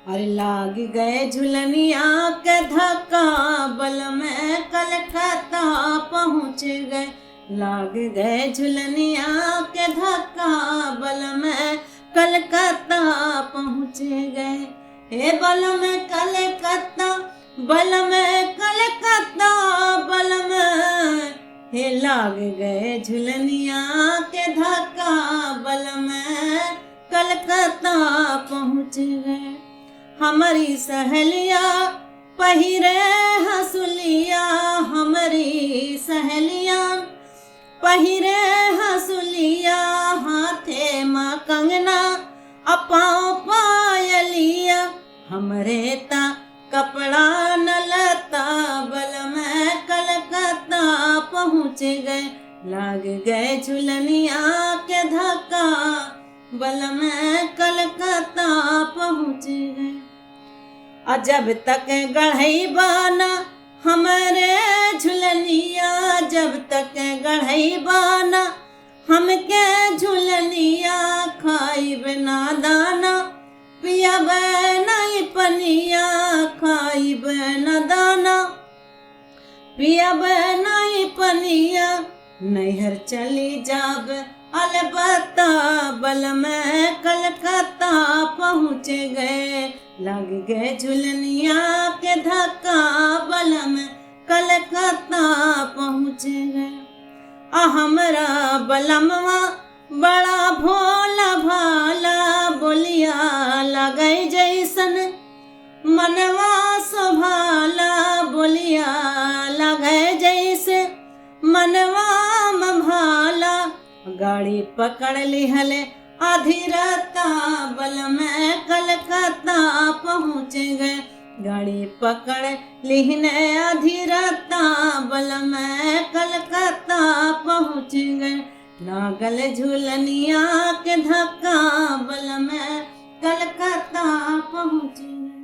अरे लाग गए झुलनिया के धक्का, बल में कलकत्ता पहुँच गए। लाग गए झुलनिया के धक्का, बल में कलकत्ता पहुँच गए। हे बल में कलकत्ता, बल में कलकत्ता, बल में हे लाग गए झुलनिया के धक्का, बल में कलकत्ता पहुँच गए। हमारी सहेलिया पहिरे हंसुलिया, हमारी सहेलिया पहिरे हंसुलिया, हाथे माँ कंगना अपाओ पायलिया। हमरे ता कपड़ा न लता, बल में कलकत्ता पहुँच गए। लाग गए झुलनिया के धक्का, बल में कलकत्ता पहुँच गए। जब तक गढ़ई बाना हमारे झुलनिया, जब तक गढ़ई बाना हमके झुलनिया, खाइब ना दाना पियब नहीं पनिया, खाइब न दाना पियब नहीं पनिया। नैहर चली जाब अलबत्ता, बल में कलकत्ता पहुँच गए। लग गए झुलनिया के धक्का, बल में कलकत्ता पहुँच गए। हमरा बलमवा बड़ा भोला भाला, बोलिया लगे जैसन मनवा शोभाला, बोलिया लगे जैसे मनवा भाला। गाड़ी पकड़ लिहले आधी राता, बल में कलकत्ता पहुँच गए। गाड़ी पकड़ लिहने आधी राता, बल में कलकत्ता पहुँच गए। लागल झुलनिया के धक्का, बल में कलकत्ता पहुँच गए।